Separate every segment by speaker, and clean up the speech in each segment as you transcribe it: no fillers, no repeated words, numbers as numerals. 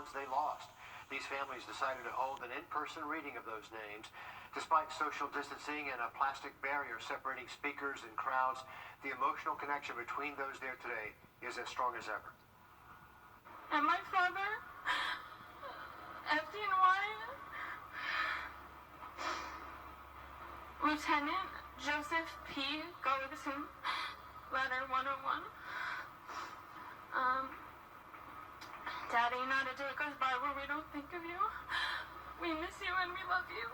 Speaker 1: ones they lost. These families decided to hold an in-person reading of those names. Despite social distancing and a plastic barrier separating speakers and crowds, the emotional connection between those there today is as strong as ever.
Speaker 2: And my father, FDNY, Lieutenant Joseph P. Gulliverson, letter 101. Daddy, not a day goes by where we don't think of you. We miss you and we love you.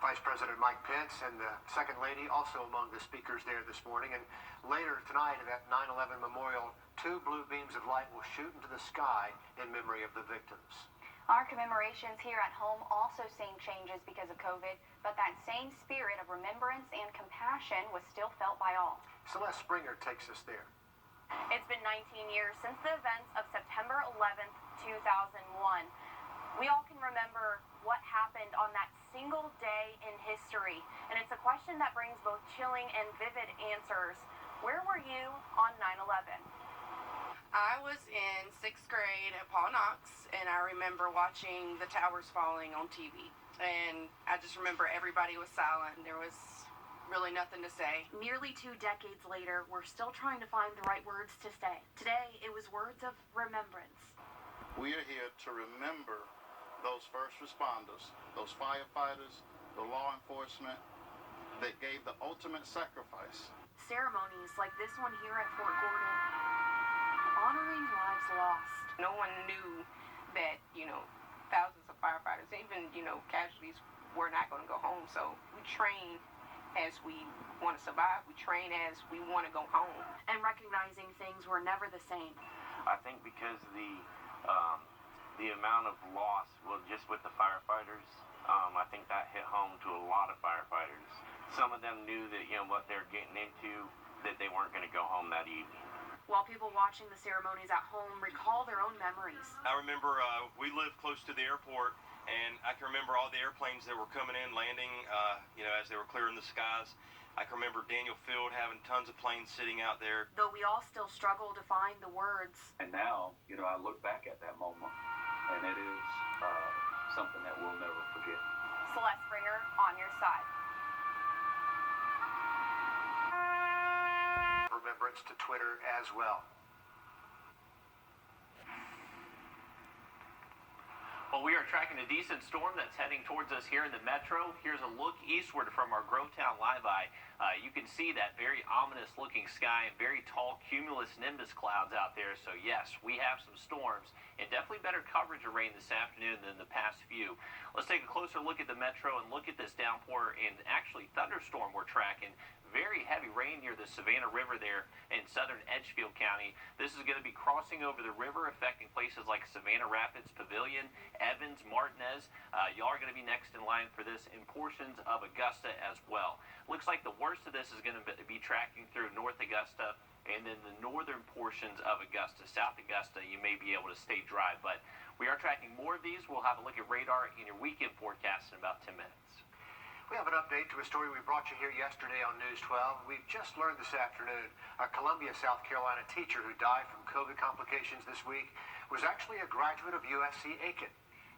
Speaker 1: Vice President Mike Pence and the Second Lady also among the speakers there this morning. And later tonight at that 9/11 memorial, 2 blue beams of light will shoot into the sky in memory of the victims.
Speaker 3: Our commemorations here at home also seeing changes because of COVID, but that same spirit of remembrance and compassion was still felt by all.
Speaker 1: Celeste Springer takes us there.
Speaker 3: It's been 19 years since the events of September 11th, 2001. We all can remember what happened on that single day in history, and it's a question that brings both chilling and vivid answers. Where were you on 9/11?
Speaker 4: I was in 6th grade at Paul Knox, and I remember watching the towers falling on TV. And I just remember everybody was silent, and there was really nothing to say.
Speaker 3: Nearly 2 decades later, we're still trying to find the right words to say. Today, it was words of remembrance.
Speaker 5: We are here to remember those first responders, those firefighters, the law enforcement that gave the ultimate sacrifice.
Speaker 3: Ceremonies like this one here at Fort Gordon, honoring lives lost.
Speaker 4: No one knew that, thousands of firefighters, even, casualties, were not going to go home. So we train as we want to survive. We train as we want to go home.
Speaker 3: And recognizing things were never the same.
Speaker 6: I think because the amount of loss, just with the firefighters, I think that hit home to a lot of firefighters. Some of them knew that, what they're getting into, that they weren't going to go home that evening.
Speaker 3: While people watching the ceremonies at home recall their own memories.
Speaker 7: I remember we lived close to the airport, and I can remember all the airplanes that were coming in, landing, as they were clearing the skies. I can remember Daniel Field having tons of planes sitting out there.
Speaker 3: Though we all still struggle to find the words.
Speaker 8: And now, I look back at that moment, and it is something that we'll never forget.
Speaker 3: Celeste Springer on your side.
Speaker 1: Remembrance to Twitter as well.
Speaker 9: Well, we are tracking a decent storm that's heading towards us here in the metro. Here's a look eastward from our Grovetown live eye. You can see that very ominous looking sky and very tall cumulus nimbus clouds out there. So yes, we have some storms and definitely better coverage of rain this afternoon than the past few. Let's take a closer look at the metro and look at this downpour and actually thunderstorm we're tracking. Very heavy rain near the Savannah River there in southern Edgefield County. This is going to be crossing over the river, affecting places like Savannah Rapids, Pavilion, Evans, Martinez. Y'all are going to be next in line for this in portions of Augusta as well. Looks like the worst of this is going to be tracking through North Augusta and then the northern portions of Augusta. South Augusta, you may be able to stay dry, but we are tracking more of these. We'll have a look at radar in your weekend forecast in about 10 minutes.
Speaker 1: We have an update to a story we brought you here yesterday on News 12. We've just learned this afternoon a Columbia, South Carolina teacher who died from COVID complications this week was actually a graduate of USC Aiken.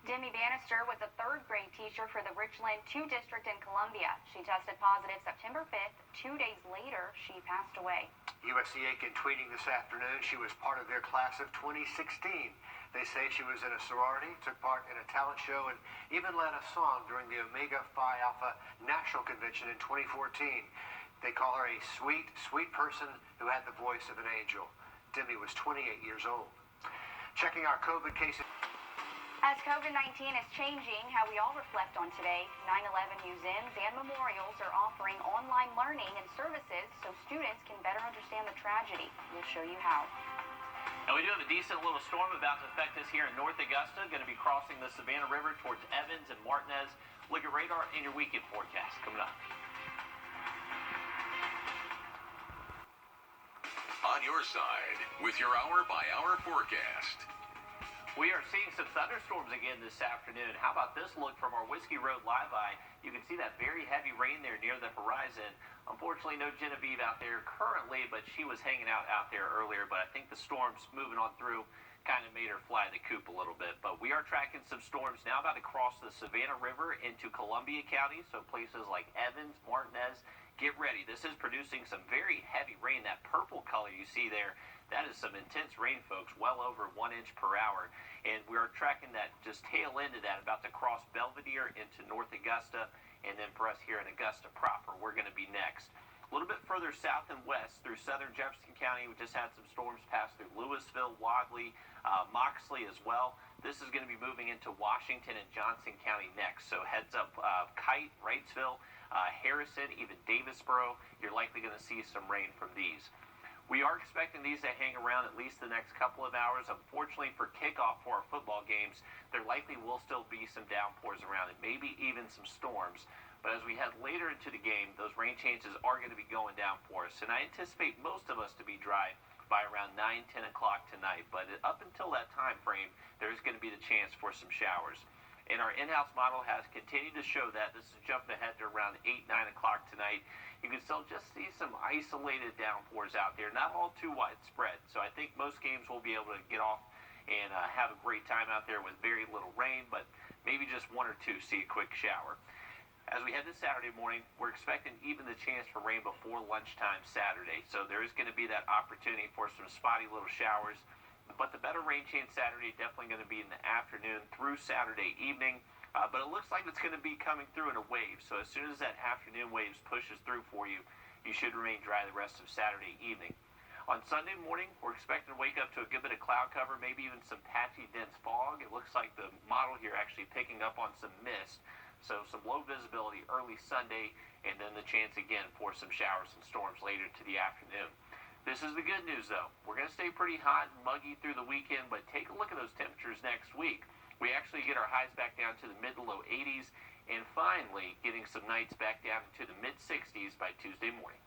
Speaker 3: Demi Bannister was a 3rd grade teacher for the Richland 2 district in Columbia. She tested positive September 5th. 2 days later, she passed away.
Speaker 1: USC Aiken tweeting this afternoon she was part of their class of 2016. They say she was in a sorority, took part in a talent show, and even led a song during the Omega Phi Alpha National Convention in 2014. They call her a sweet, sweet person who had the voice of an angel. Demi was 28 years old. Checking our COVID cases.
Speaker 3: As COVID-19 is changing how we all reflect on today, 9/11 museums and memorials are offering online learning and services so students can better understand the tragedy. We'll show you how.
Speaker 9: And we do have a decent little storm about to affect us here in North Augusta. Going to be crossing the Savannah River towards Evans and Martinez. Look at radar in your weekend forecast coming up.
Speaker 10: On your side with your hour-by-hour forecast.
Speaker 9: We are seeing some thunderstorms again this afternoon. How about this look from our Whiskey Road live eye? You can see that very heavy rain there near the horizon. Unfortunately, no Genevieve out there currently, but she was hanging out there earlier. But I think the storms moving on through kind of made her fly the coop a little bit. But we are tracking some storms now about to cross the Savannah River into Columbia County. So places like Evans, Martinez, get ready. This is producing some very heavy rain. That purple color you see there, that is some intense rain, folks, well over 1 inch per hour. And we're tracking that just tail end of that, about to cross Belvedere into North Augusta. And then for us here in Augusta proper, we're going to be next. A little bit further south and west through southern Jefferson County, we just had some storms pass through Louisville, Wadley, Moxley as well. This is going to be moving into Washington and Johnson County next. So heads up, Kite, Wrightsville, Harrison, even Davisboro, you're likely going to see some rain from these. We are expecting these to hang around at least the next couple of hours. Unfortunately, for kickoff for our football games, there likely will still be some downpours around and maybe even some storms. But as we head later into the game, those rain chances are going to be going down for us. And I anticipate most of us to be dry by around 9, 10 o'clock tonight. But up until that time frame, there's going to be the chance for some showers. And our in-house model has continued to show that. This is jumping ahead to around 8, 9 o'clock tonight. You can still just see some isolated downpours out there, not all too widespread. So I think most games will be able to get off and have a great time out there with very little rain, but maybe just 1 or 2 see a quick shower. As we head to Saturday morning, we're expecting even the chance for rain before lunchtime Saturday. So there is going to be that opportunity for some spotty little showers. But the better rain chance Saturday definitely going to be in the afternoon through Saturday evening. But it looks like it's going to be coming through in a wave. So as soon as that afternoon waves pushes through for you, you should remain dry the rest of Saturday evening. On Sunday morning, we're expecting to wake up to a good bit of cloud cover, maybe even some patchy, dense fog. It looks like the model here actually picking up on some mist. So some low visibility early Sunday, and then the chance again for some showers and storms later to the afternoon. This is the good news, though. We're going to stay pretty hot and muggy through the weekend, but take a look at those temperatures next week. We actually get our highs back down to the mid to low 80s, and finally getting some nights back down to the mid 60s by Tuesday morning.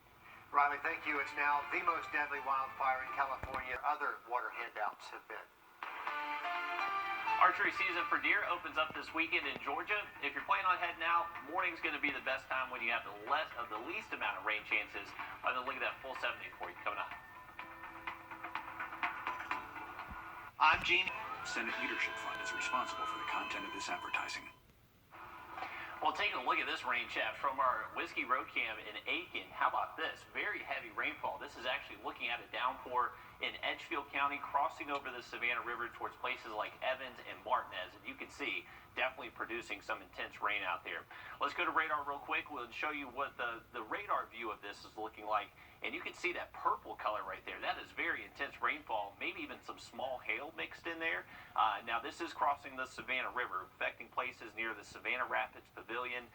Speaker 1: Riley, thank you. It's now the most deadly wildfire in California. Other water handouts have been.
Speaker 9: Archery season for deer opens up this weekend in Georgia. If you're planning on heading out, morning's going to be the best time when you have the least amount of rain chances. I'm going to look at that full 7 day for you coming up.
Speaker 10: I'm Gene. Senate Leadership Fund is responsible for the content of this advertising.
Speaker 9: Well, taking a look at this rain shaft from our Whiskey Road Cam in Aiken. How about this? Very heavy rainfall. This is actually looking at a downpour in Edgefield County, crossing over the Savannah River towards places like Evans and Martinez. And you can see, definitely producing some intense rain out there. Let's go to radar real quick. We'll show you what the radar view of this is looking like. And you can see that purple color right there. That is very intense rainfall, maybe even some small hail mixed in there. Now, this is crossing the Savannah River, affecting places near the Savannah Rapids Pavilion,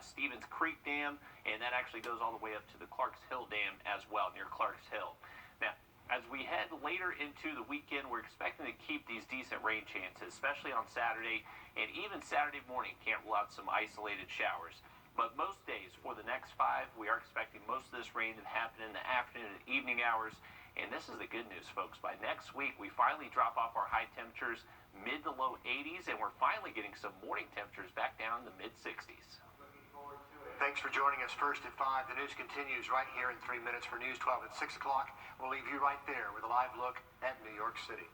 Speaker 9: Stevens Creek Dam, and that actually goes all the way up to the Clarks Hill Dam as well, near Clarks Hill. Now, as we head later into the weekend, we're expecting to keep these decent rain chances, especially on Saturday, and even Saturday morning. Can't rule out some isolated showers. But most days for the next 5, we are expecting most of this rain to happen in the afternoon and evening hours. And this is the good news, folks. By next week, we finally drop off our high temperatures, mid to low 80s, and we're finally getting some morning temperatures back down in the mid 60s.
Speaker 1: Thanks for joining us first at 5. The news continues right here in 3 minutes for News 12 at 6 o'clock. We'll leave you right there with a live look at New York City.